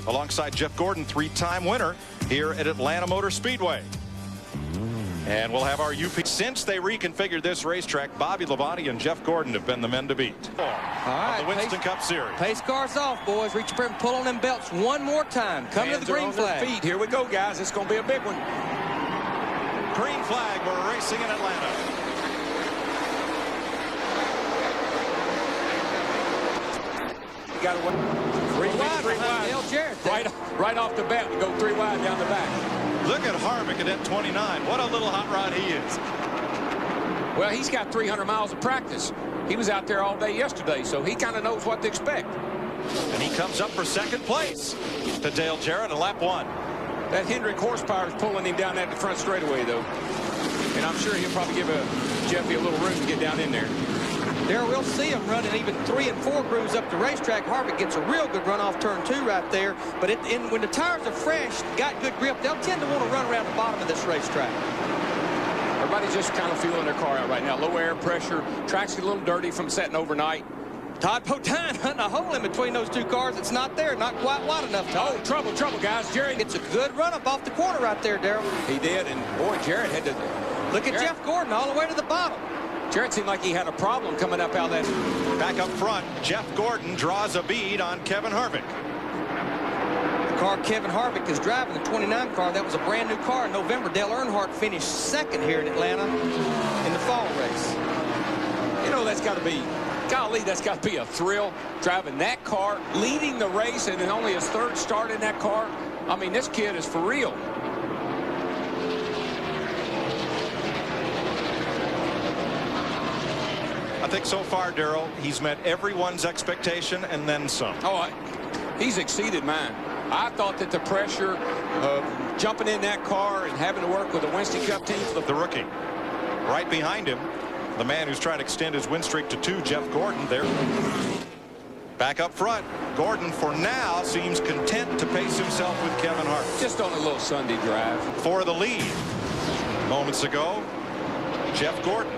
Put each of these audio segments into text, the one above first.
alongside Jeff Gordon, three-time winner here at Atlanta Motor Speedway. And we'll have our UP. Since they reconfigured this racetrack, Bobby Labonte and Jeff Gordon have been the men to beat. All right, the Winston Cup Series. Pace cars off, boys. Reach up and pull on them belts one more time. Come to the green flag. Feet. Here we go, guys. It's going to be a big one. Green flag. We're racing in Atlanta. You got to win. Three wide. Dale Jarrett. Right off the bat, we go 3 wide down the back. Look at Harvick at 29. What a little hot rod he is. Well, he's got 300 miles of practice. He was out there all day yesterday, so he kind of knows what to expect. And he comes up for second place to Dale Jarrett in lap 1. That Hendrick horsepower is pulling him down at the front straightaway, though. And I'm sure he'll probably give Jeffy a little room to get down in there. There, we'll see him running even 3 and 4 grooves up the racetrack. Harvick gets a real good run off turn 2 right there. But when the tires are fresh, got good grip, they'll tend to want to run around the bottom of this racetrack. Everybody's just kind of feeling their car out right now. Low air pressure. Track's a little dirty from setting overnight. Todd Bodine hunting a hole in between those two cars. It's not there, not quite wide enough. Oh, trouble, guys. Jerry gets a good run up off the corner right there, Darrell. He did, and boy, Jarrett had to. Look at Jeff Gordon all the way to the bottom. Jarrett seemed like he had a problem coming up out of that. Back up front, Jeff Gordon draws a bead on Kevin Harvick. The car Kevin Harvick is driving, the 29 car, that was a brand new car in November. Dale Earnhardt finished second here in Atlanta in the fall race. You know, that's got to be, golly, that's got to be a thrill, driving that car, leading the race, and then only his third start in that car. I mean, this kid is for real. I think so far, Darrell, he's met everyone's expectation and then some. Oh, he's exceeded mine. I thought that the pressure of jumping in that car and having to work with the Winston Cup team. The rookie. Right behind him, the man who's trying to extend his win streak to 2, Jeff Gordon. There. Back up front, Gordon for now seems content to pace himself with Kevin Harvick. Just on a little Sunday drive. For the lead. Moments ago, Jeff Gordon.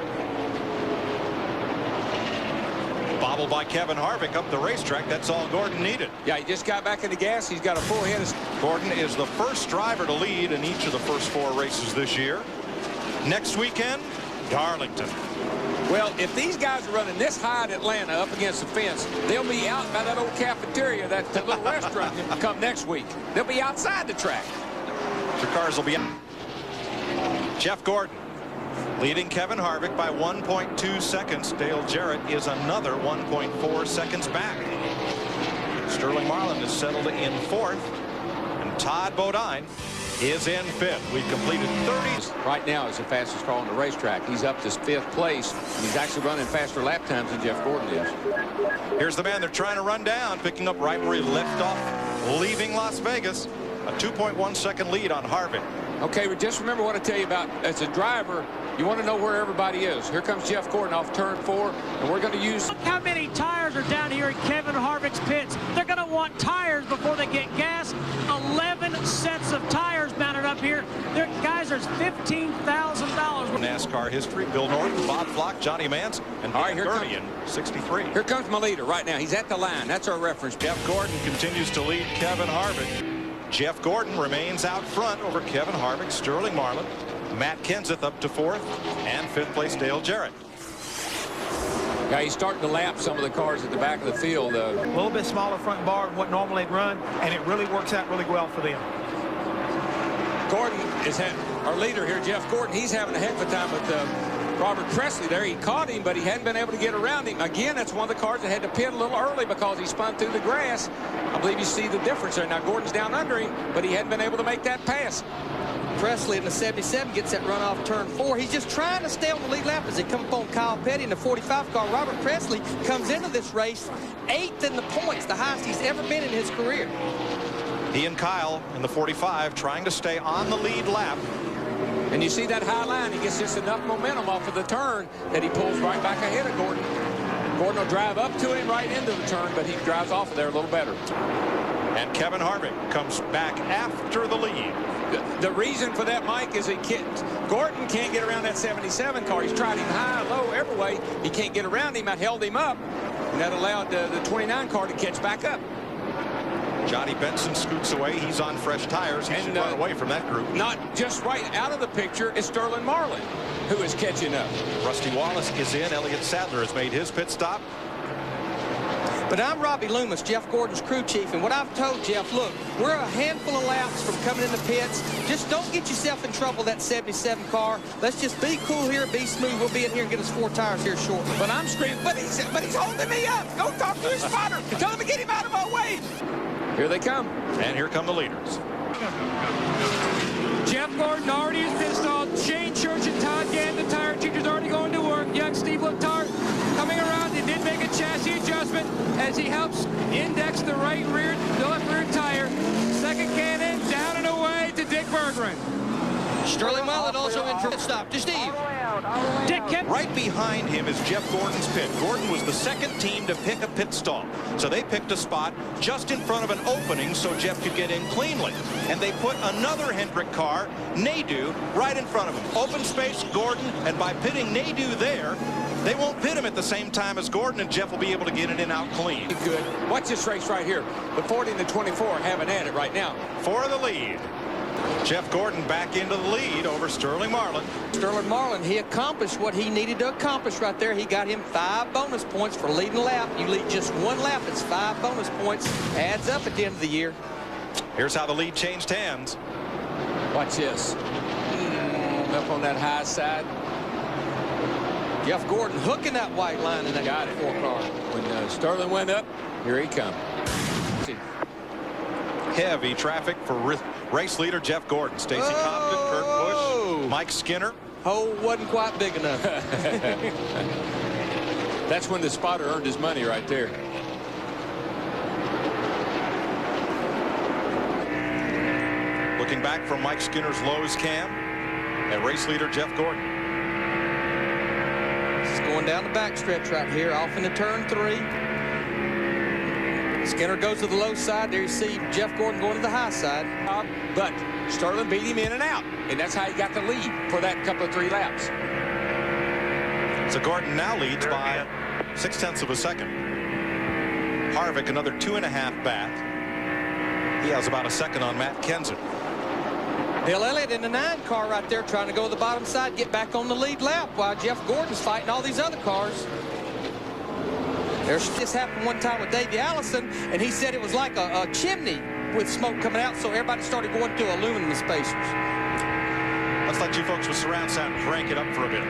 Bobbled by Kevin Harvick up the racetrack. That's all Gordon needed. Yeah, he just got back in the gas. He's got a full head of... Gordon is the first driver to lead in each of the first 4 races this year. Next weekend, Darlington. Well, if these guys are running this high in Atlanta up against the fence, they'll be out by that old cafeteria, that little restaurant come next week. They'll be outside the track. The cars will be out. Jeff Gordon leading Kevin Harvick by 1.2 seconds. Dale Jarrett is another 1.4 seconds back. Sterling Marlin is settled in 4th, and Todd Bodine is in 5th. We've completed 30. Right now is the fastest car on the racetrack. He's up to 5th place. He's actually running faster lap times than Jeff Gordon is. Here's the man they're trying to run down, picking up right where he left off, leaving Las Vegas. A 2.1 second lead on Harvick. Okay, but just remember what I tell you about as a driver. You want to know where everybody is. Here comes Jeff Gordon off turn 4, and we're going to use... Look how many tires are down here in Kevin Harvick's pits. They're going to want tires before they get gas. 11 sets of tires mounted up here. Guys, there's $15,000. NASCAR history, Bill Norton, Bob Flock, Johnny Mance, and Dan Gurney in 63. Here comes my leader right now. He's at the line. That's our reference. Jeff Gordon continues to lead Kevin Harvick. Jeff Gordon remains out front over Kevin Harvick, Sterling Marlin, Matt Kenseth up to 4th, and 5th place Dale Jarrett. Yeah, he's starting to lap some of the cars at the back of the field. A little bit smaller front bar than what normally they'd run, and it really works out really well for them. Gordon is our leader here, Jeff Gordon. He's having a heck of a time with Robert Presley there. He caught him, but he hadn't been able to get around him. Again, that's one of the cars that had to pit a little early because he spun through the grass. I believe you see the difference there. Now, Gordon's down under him, but he hadn't been able to make that pass. Presley in the 77 gets that run off turn 4. He's just trying to stay on the lead lap as they come up on Kyle Petty in the 45 car. Robert Presley comes into this race 8th in the points, the highest he's ever been in his career. He and Kyle in the 45 trying to stay on the lead lap. And you see that high line, he gets just enough momentum off of the turn that he pulls right back ahead of Gordon. Gordon will drive up to him right into the turn, but he drives off of there a little better. And Kevin Harvick comes back after the lead. The reason for that, Mike, is Gordon can't get around that 77 car. He's tried him high, low, every way. He can't get around him. That held him up, and that allowed the 29 car to catch back up. Johnny Benson scoots away. He's on fresh tires. He should run away from that group. Not just right out of the picture is Sterling Marlin, who is catching up. Rusty Wallace is in. Elliott Sadler has made his pit stop. But I'm Robbie Loomis, Jeff Gordon's crew chief, and what I've told Jeff, look, we're a handful of laps from coming in the pits. Just don't get yourself in trouble with that 77 car. Let's just be cool here, be smooth. We'll be in here and get us 4 tires here shortly. But I'm screaming, but he's holding me up. Go talk to his spotter. Tell him to get him out of my way. Here they come. And here come the leaders. Jeff Gordon already is pit stalled. Shane Church and Todd Gann, the tire teacher's already going to work. Young Steve Letarte coming around. He did make a chassis adjustment as he helps index the left rear tire. Second cannon down and away to Dick Berggren. Sterling Marlin also in for pit stop to Steve. Right behind him is Jeff Gordon's pit. Gordon was the second team to pick a pit stall. So they picked a spot just in front of an opening so Jeff could get in cleanly. And they put another Hendrick car, Nadeau, right in front of him. Open space, Gordon, and by pitting Nadeau there, they won't pit him at the same time as Gordon, and Jeff will be able to get it in out clean. Good. Watch this race right here. The 40 and the 24 are having at it right now. For the lead. Jeff Gordon back into the lead over Sterling Marlin. Sterling Marlin, he accomplished what he needed to accomplish right there. He got him 5 bonus points for leading a lap. You lead just 1 lap, it's 5 bonus points. Adds up at the end of the year. Here's how the lead changed hands. Watch this. Up on that high side. Jeff Gordon hooking that white line in that Got it. 4 car. When Sterling went up, here he comes. Heavy traffic for race leader Jeff Gordon. Stacy Compton, Kurt Busch, Mike Skinner. Hole wasn't quite big enough. That's when the spotter earned his money right there. Looking back from Mike Skinner's Lowe's cam, and race leader Jeff Gordon. This is going down the backstretch right here, off into turn 3. Skinner goes to the low side. There you see Jeff Gordon going to the high side. But Sterling beat him in and out, and that's how he got the lead for that couple of 3 laps. So Gordon now leads by 0.6 of a second. Harvick another 2.5 back. He has about a second on Matt Kenseth. Bill Elliott in the 9 car right there trying to go to the bottom side, get back on the lead lap while Jeff Gordon's fighting all these other cars. This happened one time with Davey Allison, and he said it was like a chimney with smoke coming out, so everybody started going through aluminum spacers. Let's let you folks with surround sound crank it up for a bit.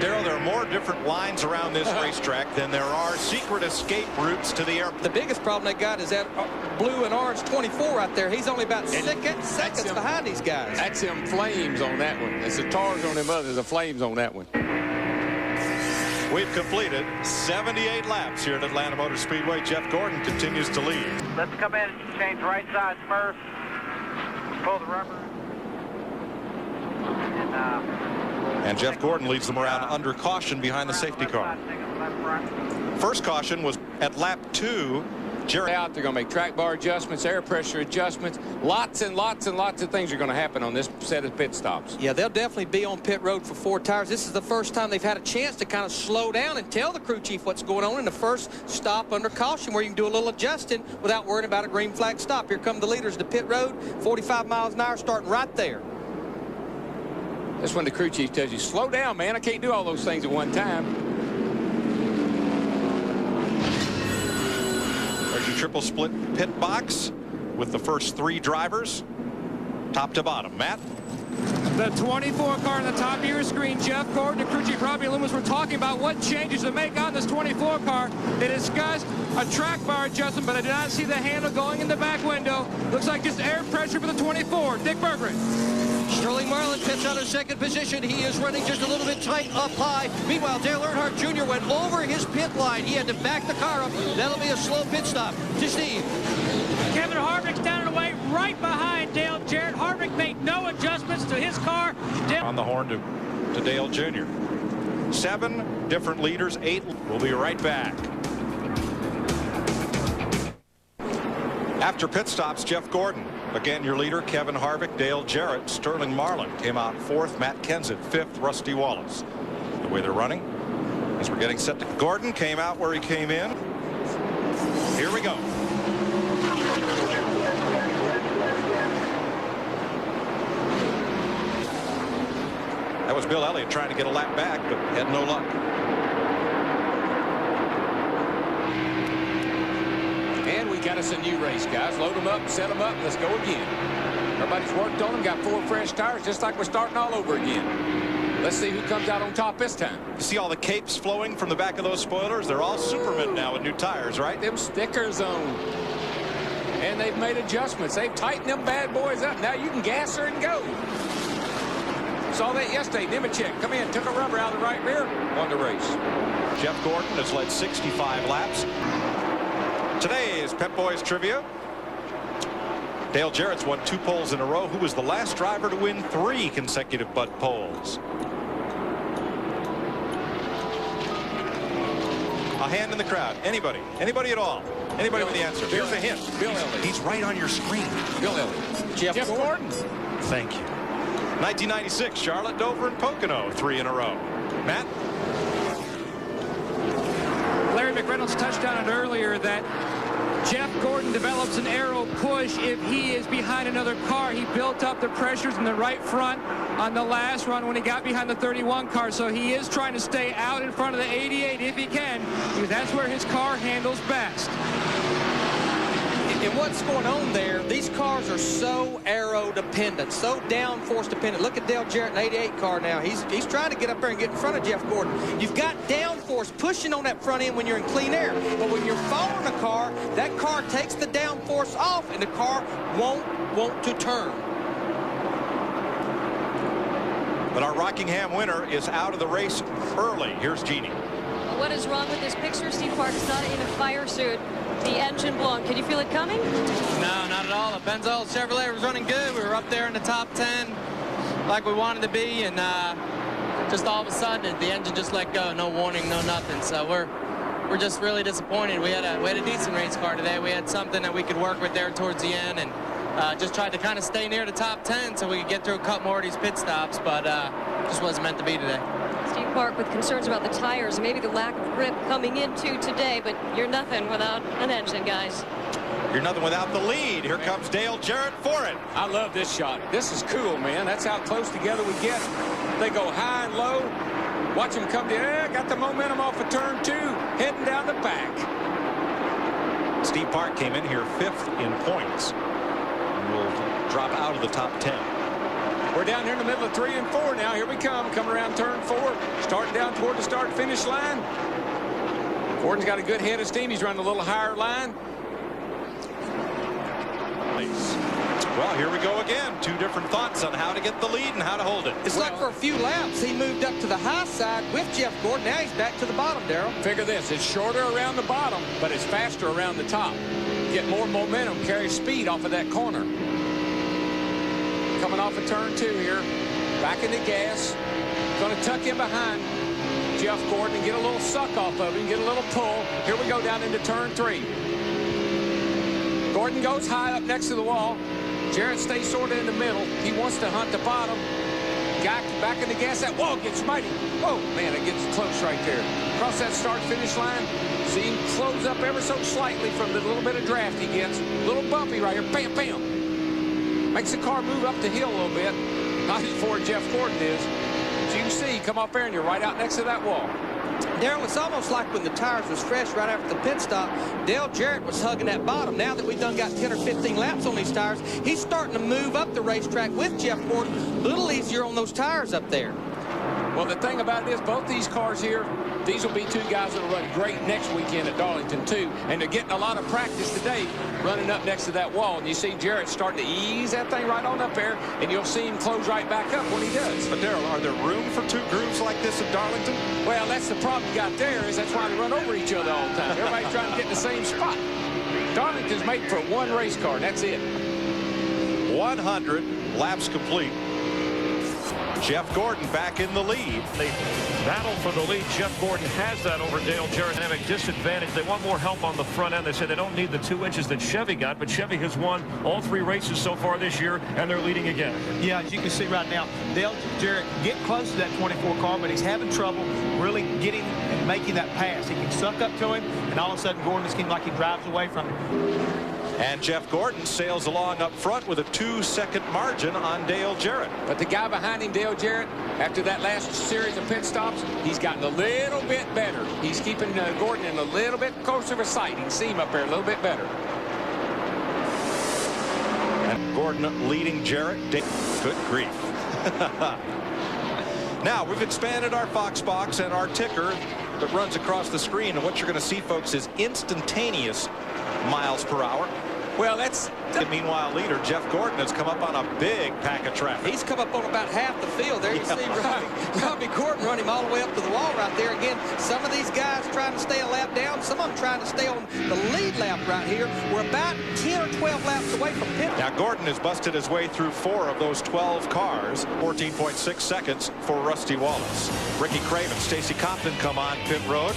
There are more different lines around this racetrack than there are secret escape routes to the airport. The biggest problem they got is that blue and orange 24 right there. He's only about seconds behind these guys. That's them flames on that one. It's the tars on them others, the flames on that one. We've completed 78 laps here at Atlanta Motor Speedway. Jeff Gordon continues to lead. Let's come in and change right sides first. Pull the rubber. And Jeff Gordon leads them around under caution behind the safety car. First caution was at lap 2. They're going to make track bar adjustments, air pressure adjustments. Lots and lots and lots of things are going to happen on this set of pit stops. Yeah, they'll definitely be on pit road for 4 tires. This is the first time they've had a chance to kind of slow down and tell the crew chief what's going on in the first stop under caution, where you can do a little adjusting without worrying about a green flag stop. Here come the leaders to pit road, 45 miles an hour starting right there. That's when the crew chief tells you, slow down, man. I can't do all those things at one time. There's your triple split pit box with the first 3 drivers, top to bottom. Matt? The 24 car on the top of your screen, Jeff Gordon and crew chief Robbie Loomis were talking about what changes to make on this 24 car. They discussed a track bar adjustment, but I did not see the handle going in the back window. Looks like just air pressure for the 24. Dick Berggren. Sterling Marlin pits out of second position. He is running just a little bit tight up high. Meanwhile, Dale Earnhardt Jr. went over his pit line. He had to back the car up. That'll be a slow pit stop. To Steve. Kevin Harvick's down and away right behind Dale Jarrett. Harvick made no adjustments to his car. On the horn to Dale Jr. 7 different leaders, 8. We'll be right back. After pit stops, Jeff Gordon. Again, your leader, Kevin Harvick, Dale Jarrett, Sterling Marlin came out 4th, Matt Kenseth 5th, Rusty Wallace. The way they're running as we're getting set to. Gordon came out where he came in. Here we go. That was Bill Elliott trying to get a lap back, but had no luck. And we got us a new race, guys. Load them up, set them up, let's go again. Everybody's worked on them, got 4 fresh tires, just like we're starting all over again. Let's see who comes out on top this time. You see all the capes flowing from the back of those spoilers? They're all Supermen now with new tires, right? Them stickers on. And they've made adjustments. They've tightened them bad boys up. Now you can gas her and go. Saw that yesterday. Nemechek come in, took a rubber out of the right rear, won the race. Jeff Gordon has led 65 laps. Today's Pep Boys Trivia. Dale Jarrett's won 2 poles in a row. Who was the last driver to win 3 consecutive Bud poles? A hand in the crowd. Anybody? Anybody at all? Anybody with the answer? Here's a hint. Bill Elliott. He's right on your screen. Bill Elliott. Jeff Gordon. Thank you. 1996, Charlotte, Dover, and Pocono, 3 in a row. Matt? Larry McReynolds touched on it earlier that Jeff Gordon develops an aero push if he is behind another car. He built up the pressures in the right front on the last run when he got behind the 31 car. So he is trying to stay out in front of the 88 if he can, because that's where his car handles best. And what's going on there, these cars are so aero dependent, so downforce dependent. Look at Dale Jarrett in the 88 car now. He's trying to get up there and get in front of Jeff Gordon. You've got downforce pushing on that front end when you're in clean air. But when you're following a car, that car takes the downforce off and the car won't want to turn. But our Rockingham winner is out of the race early. Here's Jeannie. What is wrong with this picture? Steve Park's not in a fire suit. The engine blown. Can you feel it coming? No, not at all. The Benzold Chevrolet was running good. We were up there in the top 10 like we wanted to be, and just all of a sudden the engine just let go. No warning, no nothing. So we're just really disappointed. We had a decent race car today. We had something that we could work with there towards the end, and just tried to kind of stay near the top 10 so we could get through a couple more of these pit stops, but just wasn't meant to be today. Steve Park with concerns about the tires, maybe the lack of grip coming into today, but you're nothing without an engine, guys. You're nothing without the lead. Here comes Dale Jarrett for it. I love this shot. This is cool, man. That's how close together we get. They go high and low. Watch them come down. Got the momentum off of turn 2, heading down the back. Steve Park came in here 5th in points. And will drop out of the top 10. We're down here in the middle of 3 and 4 now. Here we come. Coming around turn 4. Starting down toward the start-finish line. Gordon's got a good head of steam. He's running a little higher line. Well, here we go again. 2 different thoughts on how to get the lead and how to hold it. It's like for a few laps, he moved up to the high side with Jeff Gordon. Now he's back to the bottom, Darrell. Figure this. It's shorter around the bottom, but it's faster around the top. Get more momentum, carry speed off of that corner. Coming off of turn 2 here. Back in the gas. Going to tuck in behind Jeff Gordon and get a little suck off of him, get a little pull. Here we go down into turn 3. Gordon goes high up next to the wall. Jarrett stays sort of in the middle. He wants to hunt the bottom. Guy back in the gas. That wall gets mighty. Oh, man, it gets close right there. Across that start-finish line. See him close up ever so slightly from the little bit of draft he gets. A little bumpy right here. Bam, bam. Makes the car move up the hill a little bit. Not as far as Jeff Gordon is. As you can see, come up there and you're right out next to that wall. Darrell, it's almost like when the tires was fresh right after the pit stop, Dale Jarrett was hugging that bottom. Now that we've done got 10 or 15 laps on these tires, he's starting to move up the racetrack with Jeff Gordon. A little easier on those tires up there. Well, the thing about it is both these cars here, these will be two guys that will run great next weekend at Darlington, too. And they're getting a lot of practice today running up next to that wall. And you see Jarrett starting to ease that thing right on up there, and you'll see him close right back up when he does. But, Darrell, are there room for two grooves like this at Darlington? Well, that's the problem you got there, is that's why they run over each other all the time. Everybody's trying to get in the same spot. Darlington's made for one race car, and that's it. 100 laps complete. Jeff Gordon back in the lead. The battle for the lead. Jeff Gordon has that over Dale Jarrett. Dynamic disadvantage. They want more help on the front end. They say they don't need the 2 inches that Chevy got, but Chevy has won all 3 races so far this year, and they're leading again. Yeah, as you can see right now, Dale Jarrett get close to that 24 car, but he's having trouble really getting and making that pass. He can suck up to him, and all of a sudden Gordon just seems like he drives away from him. And Jeff Gordon sails along up front with a 2-second margin on Dale Jarrett. But the guy behind him, Dale Jarrett, after that last series of pit stops, he's gotten a little bit better. He's keeping Gordon in a little bit closer of a sight. You can see him up there a little bit better. And Gordon leading Jarrett. Good grief. Now, we've expanded our Fox box and our ticker that runs across the screen. And what you're going to see, folks, is instantaneous miles per hour. Well, that's... Meanwhile, leader Jeff Gordon has come up on a big pack of traffic. He's come up on about half the field. There you see Robbie Gordon running him all the way up to the wall right there. Again, some of these guys trying to stay a lap down. Some of them trying to stay on the lead lap right here. We're about 10 or 12 laps away from pit. Now, Gordon has busted his way through 4 of those 12 cars. 14.6 seconds for Rusty Wallace. Ricky Craven, Stacy Compton come on pit road.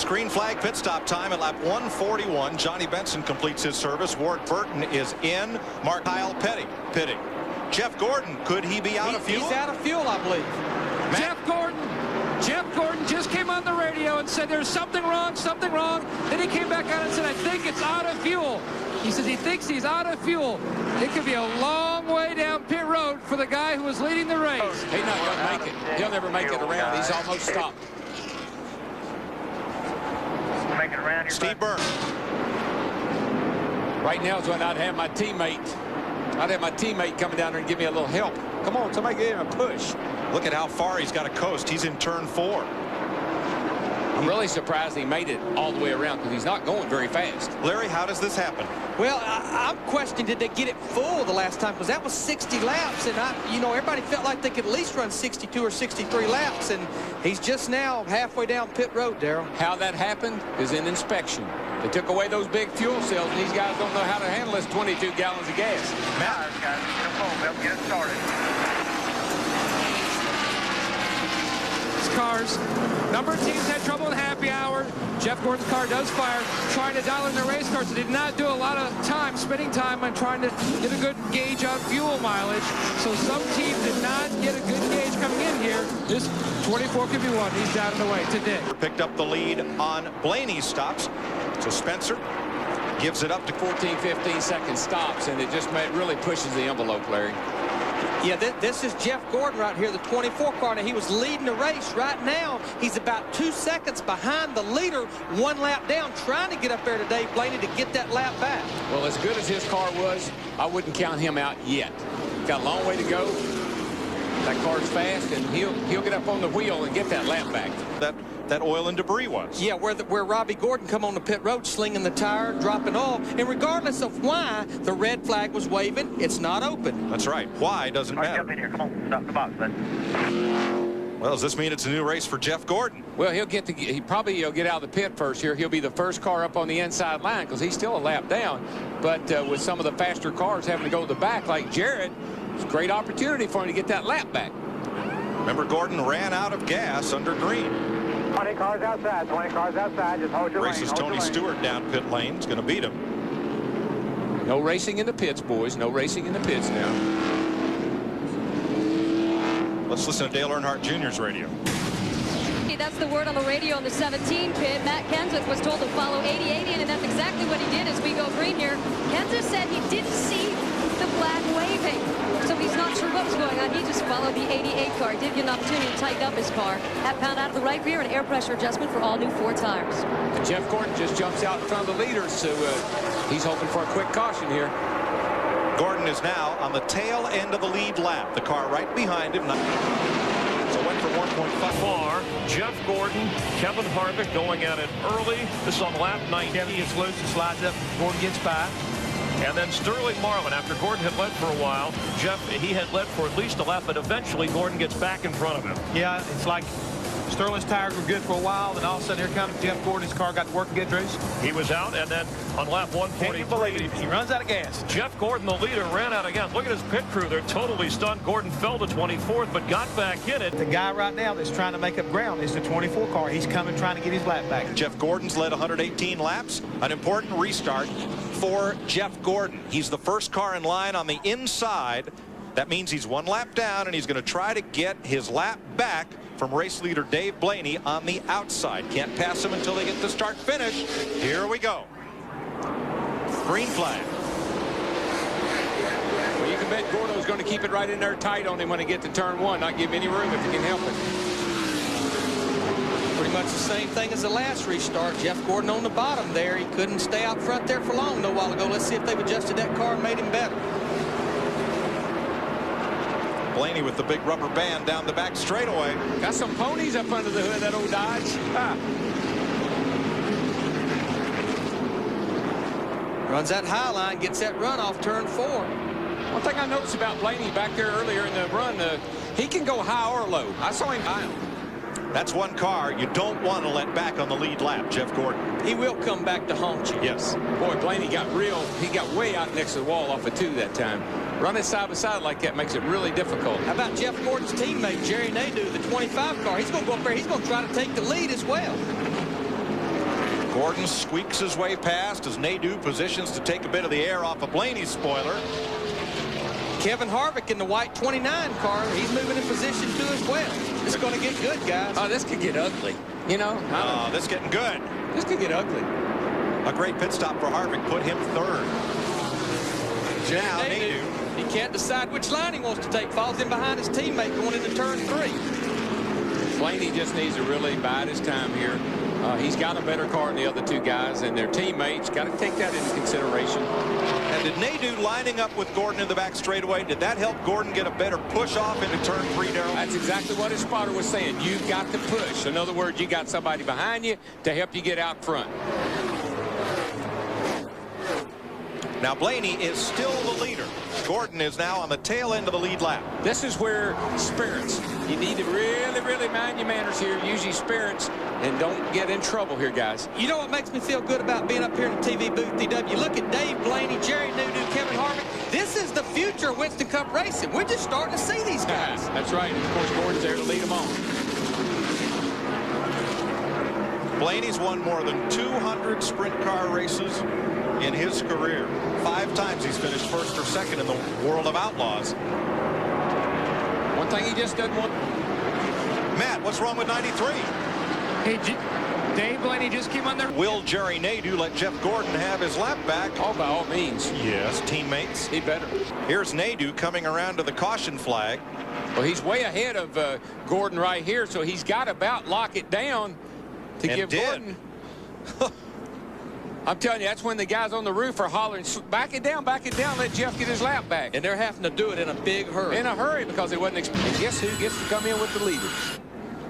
Green flag pit stop time at lap 141. Johnny Benson completes his service. Ward Burton is in. Mark Kyle Petty pitting. Jeff Gordon, could he be out of fuel? He's out of fuel, I believe. Jeff Gordon just came on the radio and said there's something wrong. Then he came back out and said, I think it's out of fuel. He says he thinks he's out of fuel. It could be a long way down pit road for the guy who was leading the race. He's not going to make it. He'll never make it around. He's almost stopped. Make it around here. Steve Byrne. Right now is when I'd have my teammate coming down there and give me a little help. Come on, somebody give him a push. Look at how far he's got to coast. He's in turn 4. I'm really surprised he made it all the way around because he's not going very fast. Larry, how does this happen? Well, I'm questioning, did they get it full the last time? Because that was 60 laps, and everybody felt like they could at least run 62 or 63 laps, and he's just now halfway down pit road, Darrell. How that happened is in inspection. They took away those big fuel cells, and these guys don't know how to handle this 22 gallons of gas. Matt, guys, come on, Bill, get it started. Cars. Number of teams had trouble in happy hour. Jeff Gordon's car does fire, trying to dial in their race cars. They did not do a lot of time, spending time on trying to get a good gauge on fuel mileage. So some teams did not get a good gauge coming in here. This 24 could be one. He's down and away today. Picked up the lead on Blaney's stops. So Spencer gives it up to 14, 15 second stops, and it just really pushes the envelope, Larry. Yeah, this is Jeff Gordon right here, the 24 car. Now, he was leading the race. Right now, he's about 2 seconds behind the leader, 1 lap down, trying to get up there today, Blaney, to get that lap back. Well, as good as his car was, I wouldn't count him out yet. Got a long way to go. That car's fast, and he'll get up on the wheel and get that lap back. That oil and debris was. Yeah, where Robbie Gordon come on the pit road, slinging the tire, dropping oil. And regardless of why the red flag was waving, it's not open. That's right. Why doesn't matter. Jump in here. Come on, stop the box, bud. Well, does this mean it's a new race for Jeff Gordon? Well, he'll get out of the pit first here. He'll be the first car up on the inside line because he's still a lap down. But with some of the faster cars having to go to the back like Jarrett, it's a great opportunity for him to get that lap back. Remember, Gordon ran out of gas under green. 20 cars outside. 20 cars outside. Just hold your lane. Races Tony Stewart down pit lane. Is going to beat him. No racing in the pits, boys. No racing in the pits now. Let's listen to Dale Earnhardt Jr.'s radio. That's the word on the radio on the 17 pit. Matt Kenseth was told to follow 8080, and that's exactly what he did as we go green here. Kenseth said he didn't see the flag waving, so he's not sure what was going on. He just followed the 88 car. Did get an opportunity to tighten up his car. Half pound out of the right rear and air pressure adjustment for all new Ford tires. And Jeff Gordon just jumps out in front of the leaders, so he's hoping for a quick caution here. Gordon is now on the tail end of the lead lap. The car right behind him. So went for 1.5. Far, Jeff Gordon, Kevin Harvick going at it early. This is on lap 19. Kevin gets loose and slides up. Gordon gets by. And then Sterling Marlin, after Gordon had led for a while, Jeff, he had led for at least a lap, but eventually Gordon gets back in front of him. Yeah, it's like Sterling's tires were good for a while, and all of a sudden here comes Jeff Gordon's car. Got to work good, Drews. He was out, and then on lap 143, Can you believe it? He runs out of gas. Jeff Gordon, the leader, ran out again. Look at his pit crew. They're totally stunned. Gordon fell to 24th, but got back in it. The guy right now that's trying to make up ground is the 24 car. He's coming trying to get his lap back. Jeff Gordon's led 118 laps. An important restart for Jeff Gordon. He's the first car in line on the inside. That means he's one lap down, and he's going to try to get his lap back from race leader Dave Blaney on the outside. Can't pass him until they get to start finish. Here we go. Green flag. Well, you can bet Gordo's going to keep it right in there tight on him when they get to turn one, not give him any room if he can help it. Pretty much the same thing as the last restart. Jeff Gordon on the bottom there. He couldn't stay out front there for long a while ago. Let's see if they've adjusted that car and made him better. Blaney with the big rubber band down the back straightaway. Got some ponies up under the hood of that old Dodge. Runs that high line, gets that run off turn 4. One thing I noticed about Blaney back there earlier in the run, he can go high or low. I saw him high. That's one car you don't want to let back on the lead lap, Jeff Gordon. He will come back to haunt you. Yes. Boy, Blaney he got way out next to the wall off of 2 that time. Running side by side like that makes it really difficult. How about Jeff Gordon's teammate, Jerry Nadeau, the 25 car? He's going to go up there. He's going to try to take the lead as well. Gordon squeaks his way past as Nadeau positions to take a bit of the air off of Blaney's spoiler. Kevin Harvick in the white 29 car. He's moving in position too as well. It's going to get good, guys. Oh, this could get ugly. You know? Oh, this getting good. This could get ugly. A great pit stop for Harvick put him third. Now Nadeau. He can't decide which line he wants to take. Falls in behind his teammate going into turn 3. Blaney just needs to really bide his time here. He's got a better car than the other 2 guys, and their teammates got to take that into consideration. And did Nadeau lining up with Gordon in the back straightaway, did that help Gordon get a better push off into turn 3, Darrell? That's exactly what his spotter was saying. You've got to push. In other words, you got somebody behind you to help you get out front. Now Blaney is still the leader. Gordon is now on the tail end of the lead lap. This is where spirits. You need to really, really mind your manners here. Use your spirits and don't get in trouble here, guys. You know what makes me feel good about being up here in the TV booth, DW? Look at Dave Blaney, Jerry Nadeau, Kevin Harvick. This is the future of Winston Cup racing. We're just starting to see these guys. That's right. And of course, Gordon's there to lead them on. Blaney's won more than 200 sprint car races in his career. 5 times he's finished first or second in the World of Outlaws. One thing he just doesn't want. Matt, what's wrong with 93? Hey, Dave Blaney just came on there. Will Jerry Nadeau let Jeff Gordon have his lap back? Oh, by all means. Yes, teammates. He better. Here's Nadeau coming around to the caution flag. Well, he's way ahead of Gordon right here, so he's got to about lock it down to give Gordon. I'm telling you, that's when the guys on the roof are hollering, back it down, let Jeff get his lap back. And they're having to do it in a big hurry. In a hurry because they wasn't expecting. And guess who gets to come in with the leaders?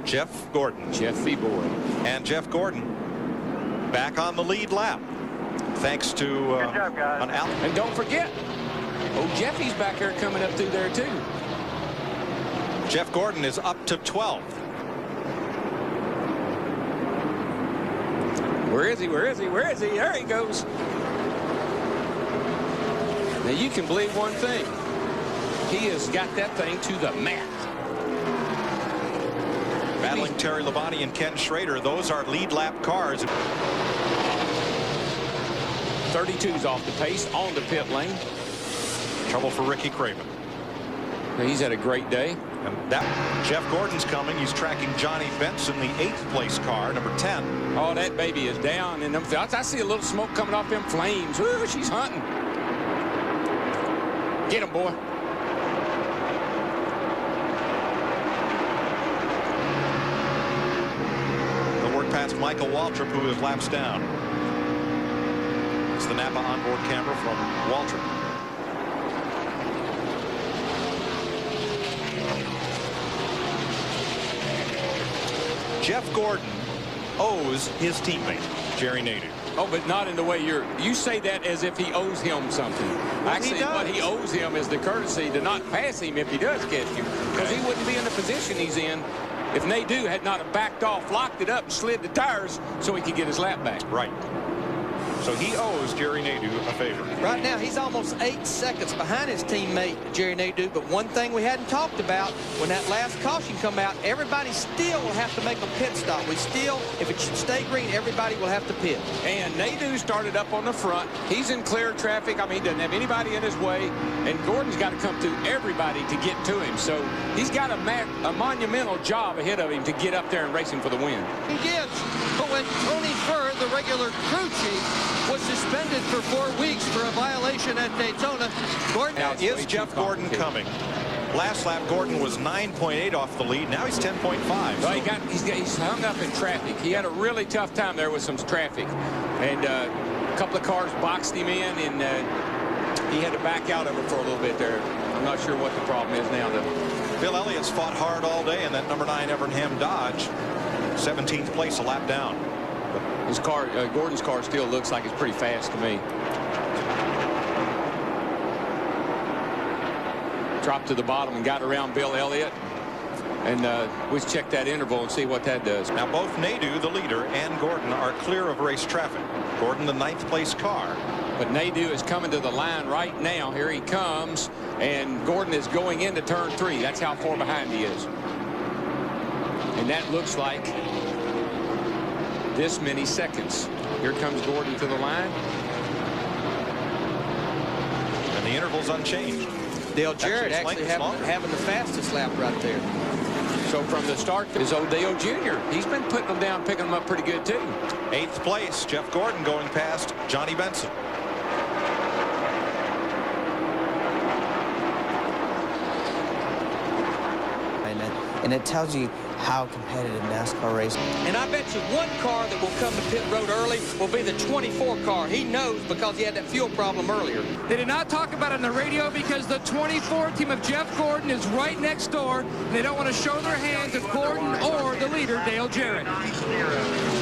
Jeff Gordon. Jeffy boy. And Jeff Gordon back on the lead lap. Thanks to Good job, guys. an out. And don't forget, Jeffy's back there coming up through there too. Jeff Gordon is up to 12th. Where is he? Where is he? Where is he? There he goes. Now you can believe one thing. He has got that thing to the mat. Battling Terry Labonte and Ken Schrader. Those are lead lap cars. 32's off the pace on the pit lane. Trouble for Ricky Craven. Now he's had a great day. And that Jeff Gordon's coming. He's tracking Johnny Benson, the 8th place car, number 10. Oh, that baby is down in them. I see a little smoke coming off them flames. Ooh, she's hunting. Get him, boy. They'll work past Michael Waltrip, who is laps down. It's the Napa onboard camera from Waltrip. Jeff Gordon owes his teammate, Jerry Nadeau. Oh, but not in the way you say that as if he owes him something. Actually, what he owes him is the courtesy to not pass him if he does catch you, because he wouldn't be in the position he's in if Nadeau had not backed off, locked it up, and slid the tires so he could get his lap back. Right. So he owes Jerry Nadeau a favor. Right now, he's almost 8 seconds behind his teammate, Jerry Nadeau. But one thing we hadn't talked about, when that last caution come out, everybody still will have to make a pit stop. We still, if it should stay green, everybody will have to pit. And Nadeau started up on the front. He's in clear traffic. I mean, he doesn't have anybody in his way. And Gordon's got to come through everybody to get to him. So he's got a monumental job ahead of him to get up there and race him for the win. He gives, but when Tony Furr, the regular crew chief, was suspended for 4 weeks for a violation at Daytona. Gordon. Now, is Jeff Gordon coming? Last lap, Gordon was 9.8 off the lead. Now he's 10.5. Well, he's hung up in traffic. He had a really tough time there with some traffic. And a couple of cars boxed him in, and he had to back out of it for a little bit there. I'm not sure what the problem is now, though. Bill Elliott's fought hard all day in that number 9 Evernham Dodge. 17th place, a lap down. His car, Gordon's car, still looks like it's pretty fast to me. Dropped to the bottom and got around Bill Elliott. And let's check that interval and see what that does. Now, both Nadeau, the leader, and Gordon are clear of race traffic. Gordon, the 9th place car. But Nadeau is coming to the line right now. Here he comes. And Gordon is going into turn 3. That's how far behind he is. And that looks like this many seconds. Here comes Gordon to the line. And the interval's unchanged. Dale Jarrett actually having the fastest lap right there. So from the start is O'Dale Jr. He's been putting them down, picking them up pretty good too. 8th place, Jeff Gordon going past Johnny Benson. And it tells you how competitive NASCAR racing. And I bet you one car that will come to pit road early will be the 24 car. He knows because he had that fuel problem earlier. They did not talk about it on the radio because the 24 team of Jeff Gordon is right next door. They don't want to show their hands at Gordon or the leader, Dale Jarrett.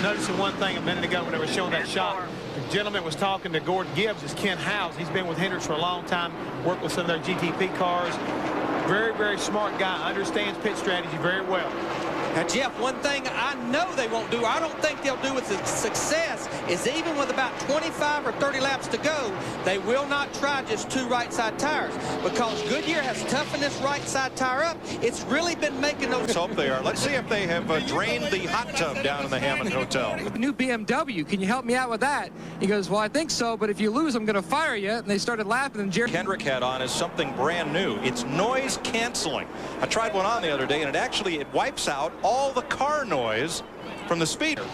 Noticing one thing a minute ago when they were showing that shot. The gentleman was talking to Gordon Gibbs. Is Ken Howes. He's been with Hendricks for a long time, worked with some of their GTP cars. Very, very smart guy, understands pit strategy very well. Now, Jeff, one thing I know they won't do, I don't think they'll do with success, is even with about 25 or 30 laps to go, they will not try just 2 right side tires because Goodyear has toughened this right side tire up. It's really been making those. Let's hope they are. Let's see if they have drained the hot tub down in the Hammond Hotel. New BMW, can you help me out with that? He goes, well, I think so, but if you lose, I'm going to fire you. And they started laughing, and Jerry Kendrick had on is something brand new. It's noise canceling. I tried one on the other day, and it wipes out all the car noise from the speeder.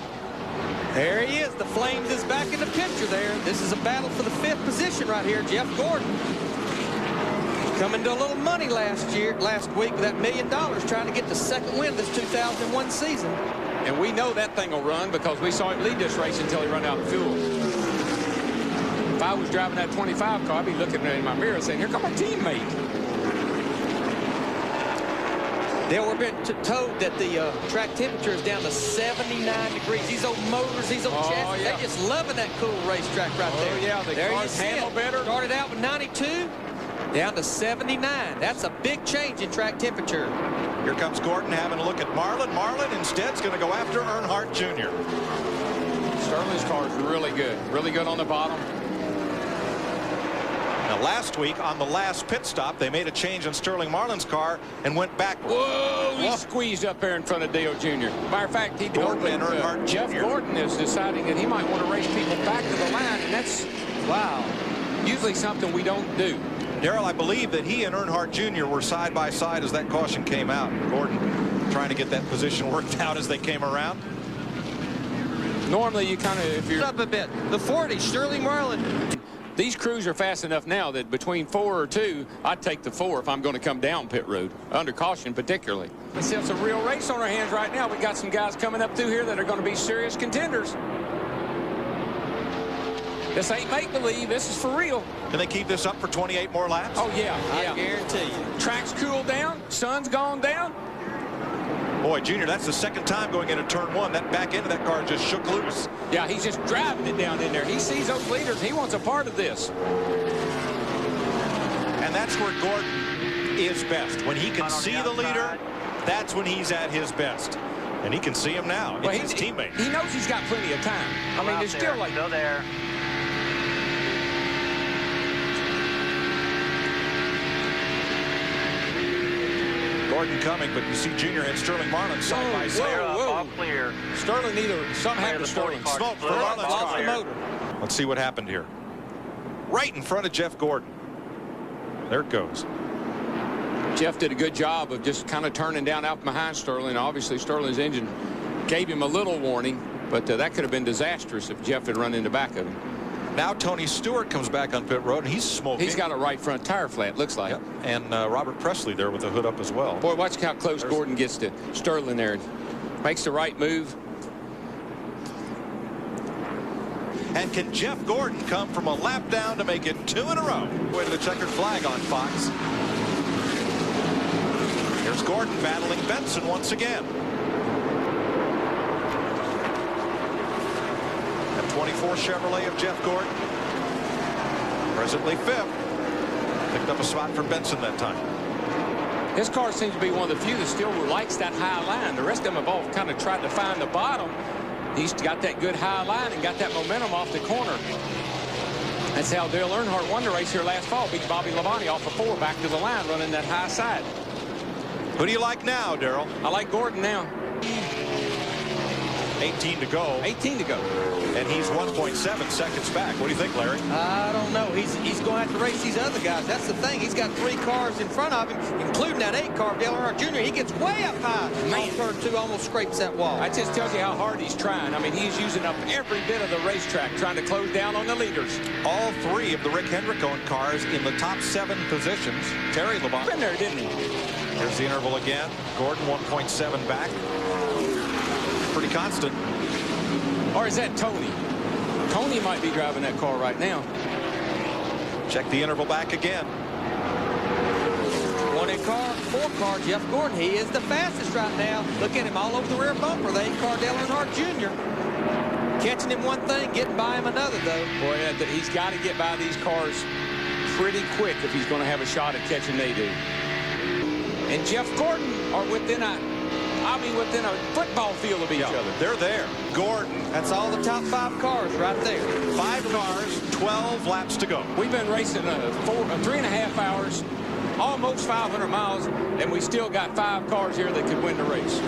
There he is. The Flames is back in the picture there. This is a battle for the 5th position right here. Jeff Gordon coming to a little money last week with that $1 million trying to get the 2nd win this 2001 season. And we know that thing will run because we saw him lead this race until he ran out of fuel. If I was driving that 25 car, I'd be looking in my mirror saying, here come my teammate. We've been told that the track temperature is down to 79 degrees. These old motors, these old chassis, they're just loving that cool racetrack right there. Oh, yeah, the cars handle better. Started out with 92, down to 79. That's a big change in track temperature. Here comes Gordon having a look at Marlin. Marlin instead is going to go after Earnhardt Jr. Sterling's car is really good on the bottom. Now, last week on the last pit stop, they made a change on Sterling Marlin's car and went backwards. Whoa, he squeezed up there in front of Dale Jr. Matter of fact, Gordon and Earnhardt Jr. Jeff Gordon is deciding that he might want to race people back to the line, and that's, wow, usually something we don't do. Darrell, I believe that he and Earnhardt Jr. were side by side as that caution came out. Gordon trying to get that position worked out as they came around. Normally, you kind of, if you're up a bit, the 40, Sterling Marlin. These crews are fast enough now that between 4 or 2, I'd take the 4 if I'm going to come down pit road, under caution particularly. It's a real race on our hands right now. We got some guys coming up through here that are going to be serious contenders. This ain't make-believe. This is for real. Can they keep this up for 28 more laps? Oh, yeah. I guarantee you. Track's cooled down. Sun's gone down. Boy, Junior, that's the second time going into turn one. That back end of that car just shook loose. Yeah, he's just driving it down in there. He sees those leaders. He wants a part of this. And that's where Gordon is best. When he can see the leader, that's when he's at his best. And he can see him now. It's his teammate. He knows he's got plenty of time. I mean, there's still like... Still there. Gordon coming, but you see Junior and Sterling Marlin side by side. All clear. Sterling something happened to Sterling. Smoke for Marlin's car. Let's see what happened here. Right in front of Jeff Gordon. There it goes. Jeff did a good job of just kind of turning down out behind Sterling. Obviously, Sterling's engine gave him a little warning, but that could have been disastrous if Jeff had run in the back of him. Now Tony Stewart comes back on pit road, and he's smoking. He's got a right front tire flat, looks like. Yep. And Robert Presley there with the hood up as well. Boy, watch how close Gordon gets to Sterling there. Makes the right move. And can Jeff Gordon come from a lap down to make it 2 in a row? Way to the checkered flag on Fox. Here's Gordon battling Benson once again. At 24 Chevrolet of Jeff Gordon. Presently 5th. Picked up a spot for Benson that time. His car seems to be one of the few that still likes that high line. The rest of them have all kind of tried to find the bottom. He's got that good high line and got that momentum off the corner. That's how Dale Earnhardt won the race here last fall. Beat Bobby Labonte off of 4 back to the line running that high side. Who do you like now, Darrell? I like Gordon now. 18 to go. 18 to go. And he's 1.7 seconds back. What do you think, Larry? I don't know. He's going to have to race these other guys. That's the thing. He's got 3 cars in front of him, including that 8 car, Dale Earnhardt Jr. He gets way up high. Man. Turn 2 almost scrapes that wall. That just tells you how hard he's trying. I mean, he's using up every bit of the racetrack, trying to close down on the leaders. All 3 of the Rick Hendrick-owned cars in the top 7 positions. Terry Labonte. Been there, didn't he? There's the interval again. Gordon 1.7 back. Pretty constant. Or is that Tony? Tony might be driving that car right now. Check the interval back again. 1 in car, 4 car, Jeff Gordon. He is the fastest right now. Look at him all over the rear bumper. The 8 car, Dale Earnhardt Jr. Catching him one thing, getting by him another, though. Boy, he's got to get by these cars pretty quick if he's going to have a shot at catching they do. And Jeff Gordon are within a football field of each other. They're there. Gordon. That's all the top 5 cars right there. 5 cars, 12 laps to go. We've been racing 3.5 hours, almost 500 miles, and we still got 5 cars here that could win the race.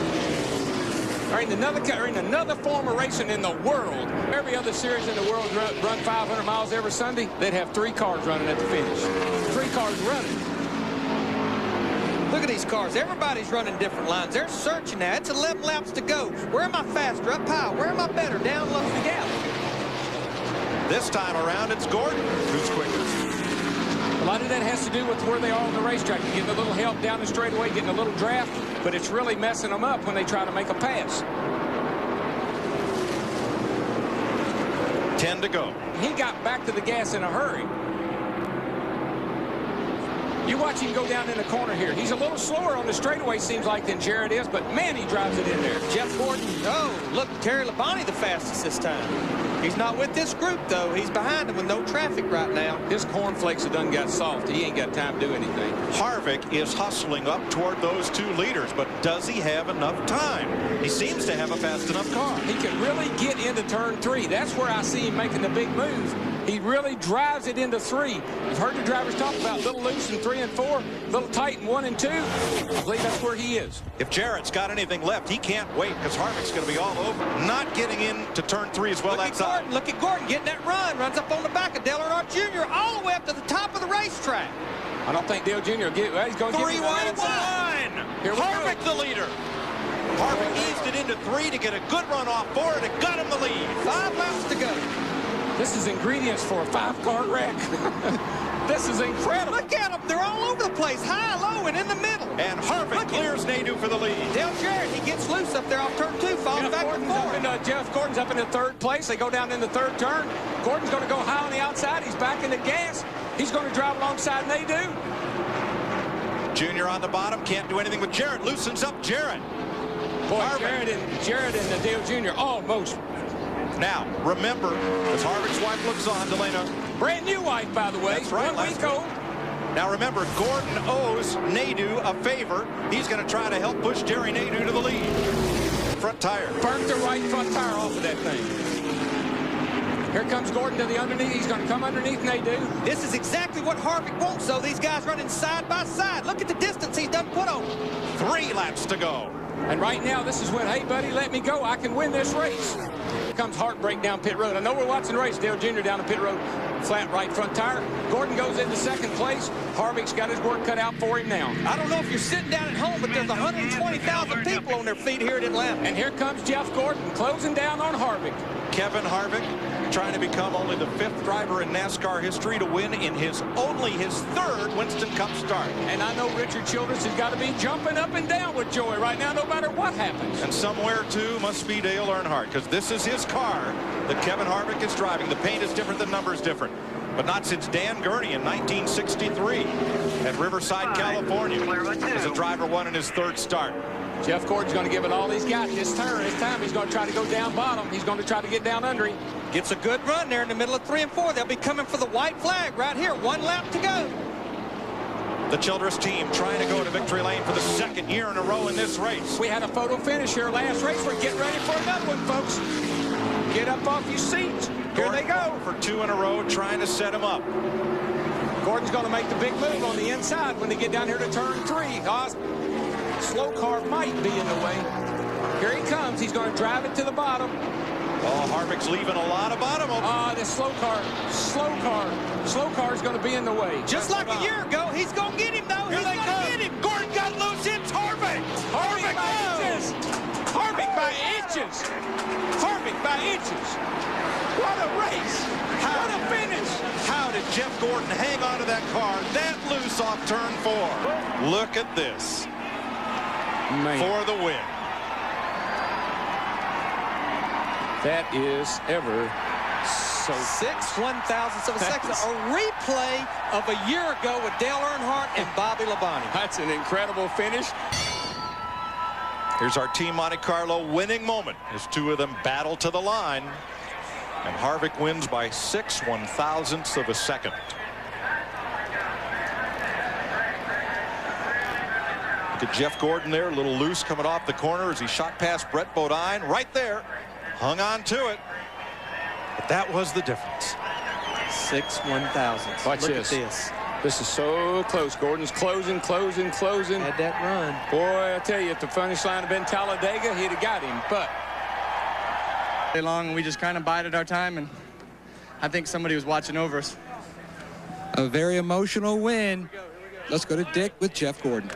There ain't another form of racing in the world. Every other series in the world run 500 miles every Sunday. They'd have 3 cars running at the finish. 3 cars running. Look at these cars. Everybody's running different lines. They're searching now. It's 11 laps to go. Where am I faster? Up high. Where am I better? Down low the gap. This time around, it's Gordon who's quickest. A lot of that has to do with where they are on the racetrack. You're getting a little help down the straightaway, getting a little draft, but it's really messing them up when they try to make a pass. 10 to go. He got back to the gas in a hurry. You watch him go down in the corner here. He's a little slower on the straightaway, seems like, than Jarrett is, but man, he drives it in there. Jeff Gordon. Oh, look, Terry Labonte the fastest this time. He's not with this group, though. He's behind him with no traffic right now. His cornflakes have done got soft. He ain't got time to do anything. Harvick is hustling up toward those 2 leaders, but does he have enough time? He seems to have a fast enough car. He can really get into turn 3. That's where I see him making the big move. He really drives it into 3. You've heard the drivers talk about a little loose in 3 and 4, a little tight in 1 and 2. I believe that's where he is. If Jarrett's got anything left, he can't wait because Harvick's going to be all over. Not getting into turn 3 as well. Look at Gordon getting that run. Runs up on the back of Dale Earnhardt Jr. all the way up to the top of the racetrack. I don't think Dale Jr. will get. Well, he's going to get 3 wide line. Harvick the leader. Harvick eased it into 3 to get a good run off 4, and it got him the lead. 5 laps to go. This is ingredients for a 5-car wreck. This is incredible. Look at them. They're all over the place, high, low, and in the middle. And Harvick clears Nadeau for the lead. Dale Jarrett, he gets loose up there off turn 2, falls back and forth. Jeff Gordon's up in the 3rd place. They go down in the 3rd turn. Gordon's going to go high on the outside. He's back in the gas. He's going to drive alongside Nadeau. Junior on the bottom. Can't do anything with Jarrett. Loosens up Jarrett. Boy, Jarrett and Dale Jr. almost. Now, remember, as Harvick's wife looks on, Delana. Brand new wife, by the way. That's right. 1 week old. Now, remember, Gordon owes Nadeau a favor. He's going to try to help push Jerry Nadeau to the lead. Front tire. Burnt the right front tire off of that thing. Here comes Gordon to the underneath. He's going to come underneath Nadeau. This is exactly what Harvick wants, though. These guys running side by side. Look at the distance he's done put on. 3 laps to go. And right now, this is when, hey, buddy, let me go. I can win this race. Here comes Heartbreak down pit road. I know we're watching the race. Dale Jr. down the pit road. Flat right front tire. Gordon goes into second place. Harvick's got his work cut out for him now. I don't know if you're sitting down at home, but there's 120,000 people on their feet here at Atlanta. And here comes Jeff Gordon closing down on Harvick. Kevin Harvick trying to become only the 5th driver in NASCAR history to win in only his 3rd Winston Cup start. And I know Richard Childress has got to be jumping up and down with joy right now, no matter what happens. And somewhere, too, must be Dale Earnhardt, because this is his car that Kevin Harvick is driving. The paint is different, the number is different. But not since Dan Gurney in 1963 at Riverside, California, as a driver won in his 3rd start. Jeff Gordon's going to give it all he's got this turn. This time he's going to try to go down bottom. He's going to try to get down under him. Gets a good run there in the middle of 3 and 4. They'll be coming for the white flag right here. 1 lap to go. The Childress team trying to go to victory lane for the 2nd year in a row in this race. We had a photo finish here last race. We're getting ready for another one, folks. Get up off your seats. Here they go. For 2 in a row, trying to set him up. Gordon's going to make the big move on the inside when they get down here to turn 3. Slow car might be in the way. Here he comes. He's going to drive it to the bottom. Oh, Harvick's leaving a lot of bottom open. This slow car is going to be in the way. Just like a year ago, he's going to get him, though. He's going to get him. Gordon got loose. It's Harvick. Harvick by inches. Harvick by inches. Harvick by inches. What a race. What a finish. How did Jeff Gordon hang on to that car that loose off turn 4? Look at this. Man. For the win. That is ever so 6/1000ths of a second. A replay of a year ago with Dale Earnhardt and Bobby Labonte. That's an incredible finish. Here's our Team Monte Carlo winning moment as 2 of them battle to the line. And Harvick wins by 6/1000ths of a second. Look at Jeff Gordon there, a little loose coming off the corner as he shot past Brett Bodine right there. Hung on to it. But that was the difference. 6/1000ths. Watch Look this. at this. This is so close. Gordon's closing. Had that run. Boy, I tell you, if the finish line had been Talladega, he'd have got him. But long, and we just kind of bided our time, and I think somebody was watching over us. A very emotional win. Let's go to Dick with Jeff Gordon.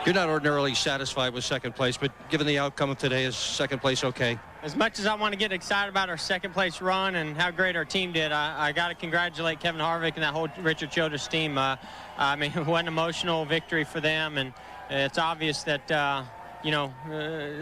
You're not ordinarily satisfied with 2nd place, but given the outcome of today, is 2nd place okay? As much as I want to get excited about our 2nd place run and how great our team did, I got to congratulate Kevin Harvick and that whole Richard Childress team. I mean, what an emotional victory for them, and it's obvious that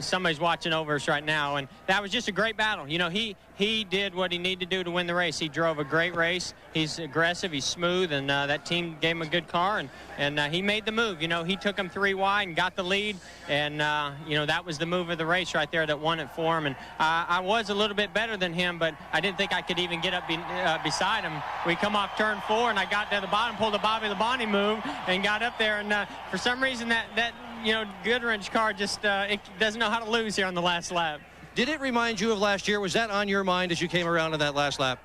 somebody's watching over us right now, and that was just a great battle. You know, he did what he needed to do to win the race. He drove a great race. He's aggressive, he's smooth, and that team gave him a good car, and he made the move. You know, he took him 3 wide and got the lead, and that was the move of the race right there that won it for him. And I was a little bit better than him, but I didn't think I could even get up beside him. We come off turn 4, and I got to the bottom, pulled a Bobby Labonte move, and got up there, and for some reason that Goodwrench car just it doesn't know how to lose here on the last lap. Did it remind you of last year? Was that on your mind as you came around in that last lap?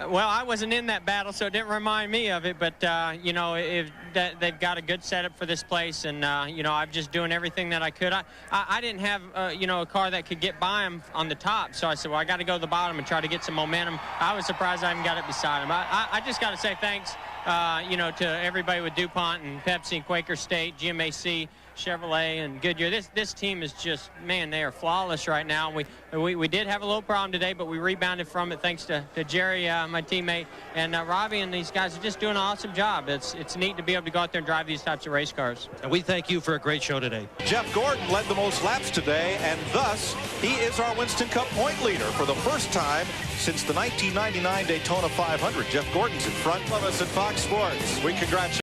Well, I wasn't in that battle, so it didn't remind me of it. But, they've got a good setup for this place. And, I'm just doing everything that I could. I didn't have, a car that could get by him on the top. So I said, well, I got to go to the bottom and try to get some momentum. I was surprised I even got it beside him. I just got to say thanks, to everybody with DuPont and Pepsi and Quaker State, GMAC, Chevrolet and Goodyear. This team is just, man, they are flawless right now. We did have a little problem today, but we rebounded from it thanks to Jerry, my teammate, and Robbie, and these guys are just doing an awesome job. It's neat to be able to go out there and drive these types of race cars. And we thank you for a great show today. Jeff Gordon led the most laps today, and thus he is our Winston Cup point leader for the first time since the 1999 Daytona 500. Jeff Gordon's in front of us at Fox Sports. We congratulate